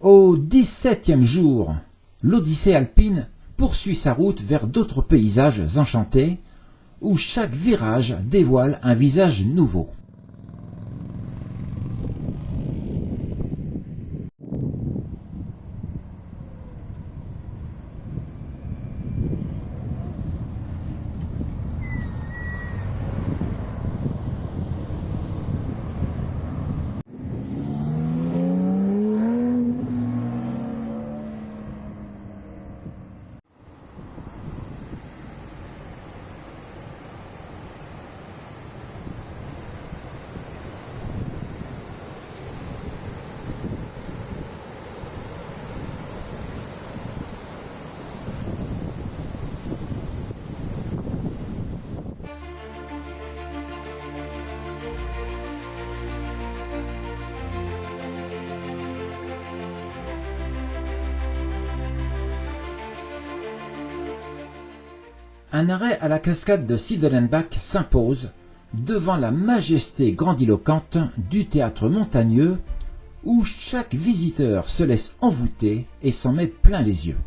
Au 17e jour, l'Odyssée alpine poursuit sa route vers d'autres paysages enchantés, où chaque virage dévoile un visage nouveau. Un arrêt à la cascade de Sidelenbach s'impose devant la majesté grandiloquente du théâtre montagneux où chaque visiteur se laisse envoûter et s'en met plein les yeux.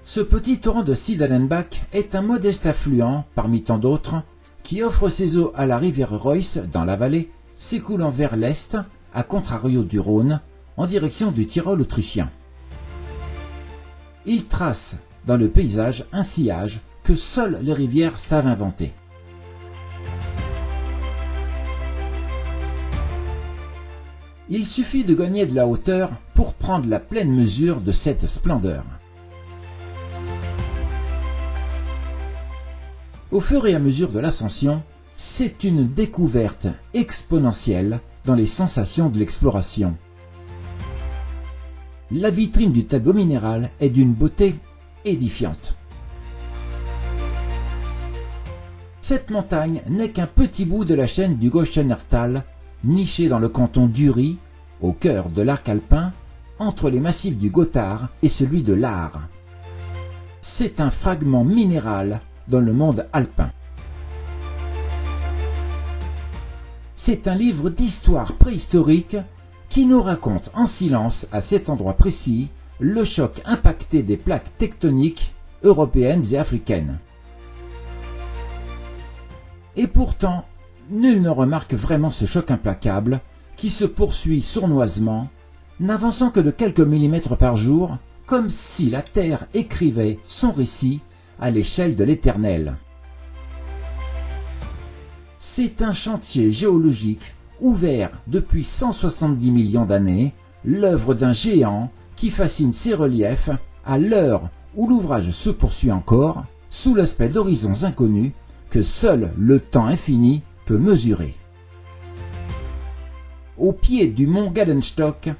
Ce petit torrent de Sidelenbach est un modeste affluent parmi tant d'autres qui offre ses eaux à la rivière Reuss dans la vallée, s'écoulant vers l'est, à contrario du Rhône, en direction du Tyrol autrichien. Il trace dans le paysage un sillage que seules les rivières savent inventer. Il suffit de gagner de la hauteur pour prendre la pleine mesure de cette splendeur. Au fur et à mesure de l'ascension, c'est une découverte exponentielle dans les sensations de l'exploration. La vitrine du tableau minéral est d'une beauté édifiante. Cette montagne n'est qu'un petit bout de la chaîne du Göschental, nichée dans le canton d'Uri, au cœur de l'arc alpin, entre les massifs du Gothard et celui de l'Aar. C'est un fragment minéral dans le monde alpin. C'est un livre d'histoire préhistorique qui nous raconte en silence à cet endroit précis le choc impacté des plaques tectoniques européennes et africaines. Et pourtant, nul ne remarque vraiment ce choc implacable qui se poursuit sournoisement, n'avançant que de quelques millimètres par jour, comme si la Terre écrivait son récit à l'échelle de l'éternel. C'est un chantier géologique ouvert depuis 170 millions d'années, l'œuvre d'un géant qui fascine ses reliefs à l'heure où l'ouvrage se poursuit encore, sous l'aspect d'horizons inconnus que seul le temps infini peut mesurer. Au pied du mont Gallenstock,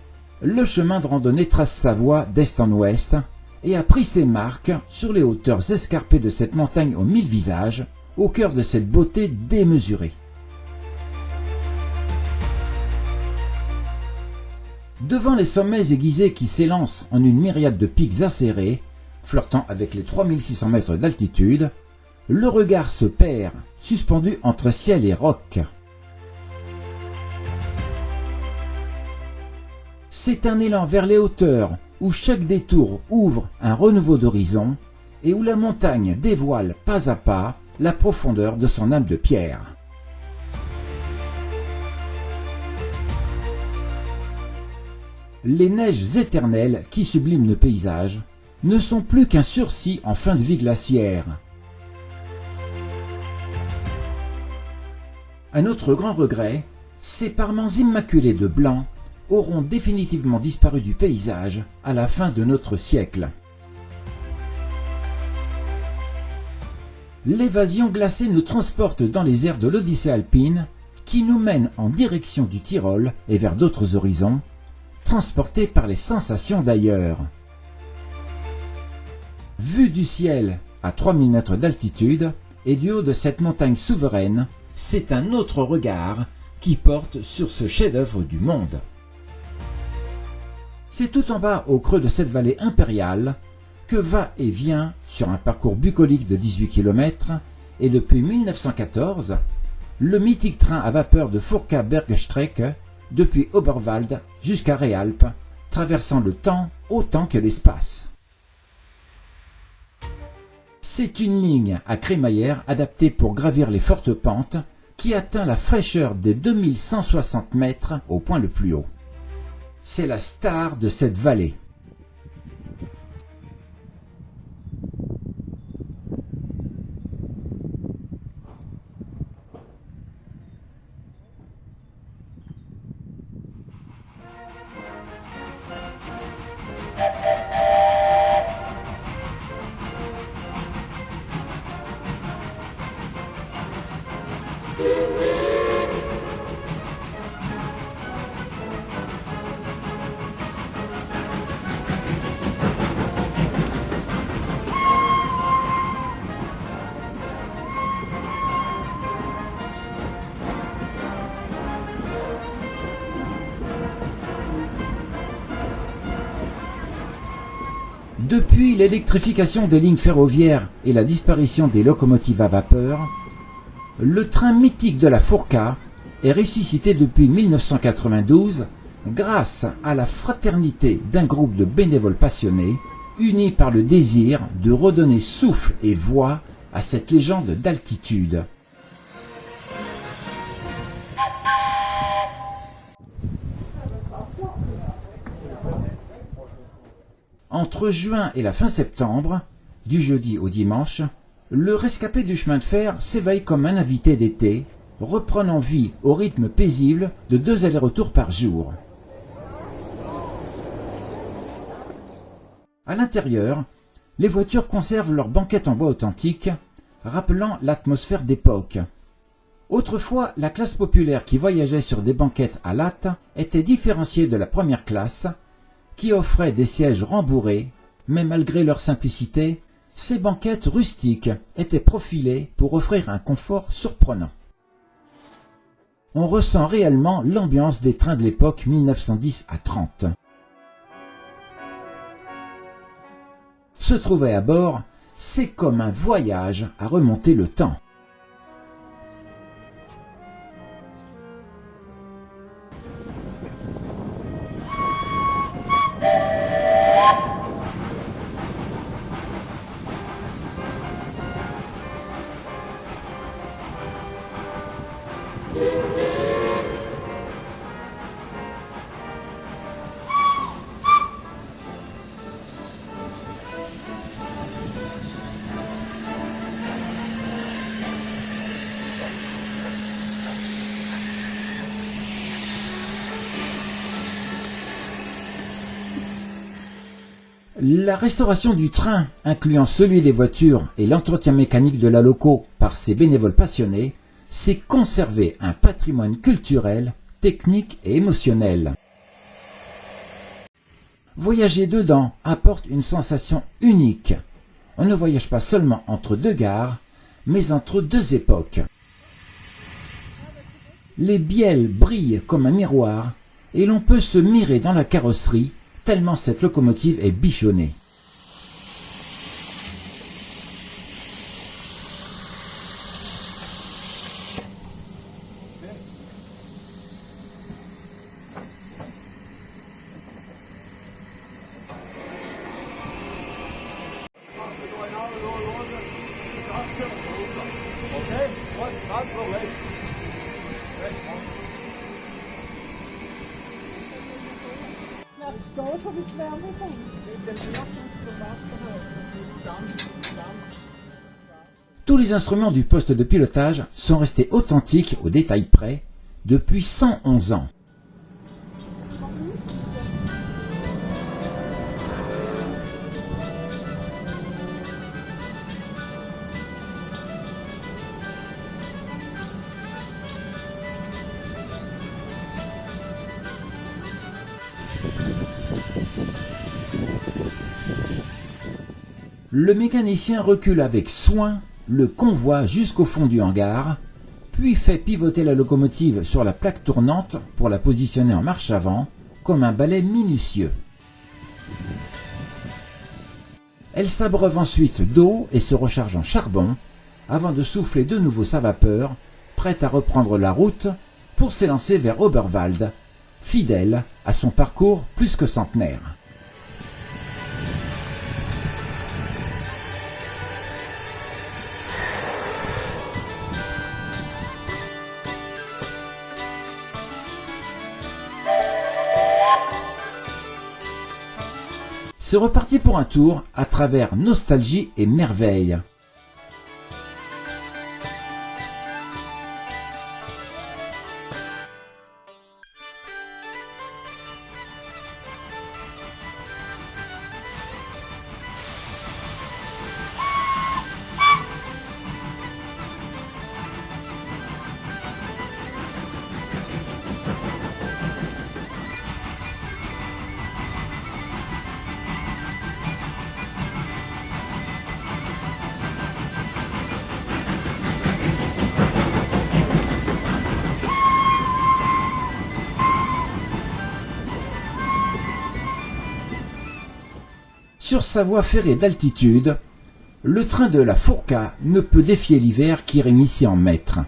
le chemin de randonnée trace sa voie d'est en ouest et a pris ses marques sur les hauteurs escarpées de cette montagne aux 1000 visages, au cœur de cette beauté démesurée. Devant les sommets aiguisés qui s'élancent en une myriade de pics acérés, flirtant avec les 3600 mètres d'altitude, le regard se perd, suspendu entre ciel et roc. C'est un élan vers les hauteurs où chaque détour ouvre un renouveau d'horizon et où la montagne dévoile pas à pas la profondeur de son âme de pierre. Les neiges éternelles qui subliment le paysage ne sont plus qu'un sursis en fin de vie glaciaire. Un autre grand regret, ces parements immaculés de blanc auront définitivement disparu du paysage à la fin de notre siècle. L'évasion glacée nous transporte dans les airs de l'Odyssée alpine qui nous mène en direction du Tyrol et vers d'autres horizons, transportés par les sensations d'ailleurs. Vue du ciel à 3000 mètres d'altitude et du haut de cette montagne souveraine, c'est un autre regard qui porte sur ce chef-d'œuvre du monde. C'est tout en bas, au creux de cette vallée impériale, que va et vient, sur un parcours bucolique de 18 km, et depuis 1914, le mythique train à vapeur de Furka Bergstrecke, depuis Oberwald jusqu'à Réalpes, traversant le temps autant que l'espace. C'est une ligne à crémaillère adaptée pour gravir les fortes pentes qui atteint la fraîcheur des 2160 mètres au point le plus haut. C'est la star de cette vallée. Depuis l'électrification des lignes ferroviaires et la disparition des locomotives à vapeur, le train mythique de la Fourca est ressuscité depuis 1992 grâce à la fraternité d'un groupe de bénévoles passionnés unis par le désir de redonner souffle et voix à cette légende d'altitude. Entre juin et la fin septembre, du jeudi au dimanche, le rescapé du chemin de fer s'éveille comme un invité d'été, reprenant vie au rythme paisible de 2 allers-retours par jour. À l'intérieur, les voitures conservent leur banquette en bois authentique, rappelant l'atmosphère d'époque. Autrefois, la classe populaire qui voyageait sur des banquettes à lattes était différenciée de la première classe, qui offrait des sièges rembourrés, mais malgré leur simplicité, ces banquettes rustiques étaient profilées pour offrir un confort surprenant. On ressent réellement l'ambiance des trains de l'époque 1910 à 30. Se trouver à bord, c'est comme un voyage à remonter le temps. La restauration du train, incluant celui des voitures et l'entretien mécanique de la loco par ces bénévoles passionnés, c'est conserver un patrimoine culturel, technique et émotionnel. Voyager dedans apporte une sensation unique. On ne voyage pas seulement entre 2 gares, mais entre 2 époques. Les bielles brillent comme un miroir et l'on peut se mirer dans la carrosserie tellement cette locomotive est bichonnée. Tous les instruments du poste de pilotage sont restés authentiques au détail près depuis 111 ans. Le mécanicien recule avec soin le convoi jusqu'au fond du hangar, puis fait pivoter la locomotive sur la plaque tournante pour la positionner en marche avant, comme un balai minutieux. Elle s'abreuve ensuite d'eau et se recharge en charbon, avant de souffler de nouveau sa vapeur, prête à reprendre la route pour s'élancer vers Oberwald, fidèle à son parcours plus que centenaire. C'est reparti pour un tour à travers nostalgie et merveille. Sur sa voie ferrée d'altitude, le train de la Fourca ne peut défier l'hiver qui règne ici en maître.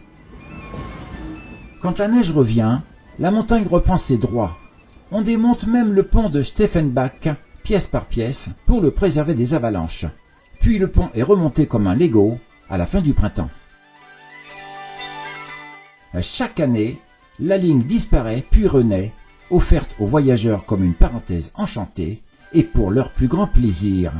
Quand la neige revient, la montagne reprend ses droits. On démonte même le pont de Steffenbach, pièce par pièce, pour le préserver des avalanches. Puis le pont est remonté comme un Lego à la fin du printemps. Chaque année, la ligne disparaît puis renaît, offerte aux voyageurs comme une parenthèse enchantée, et pour leur plus grand plaisir.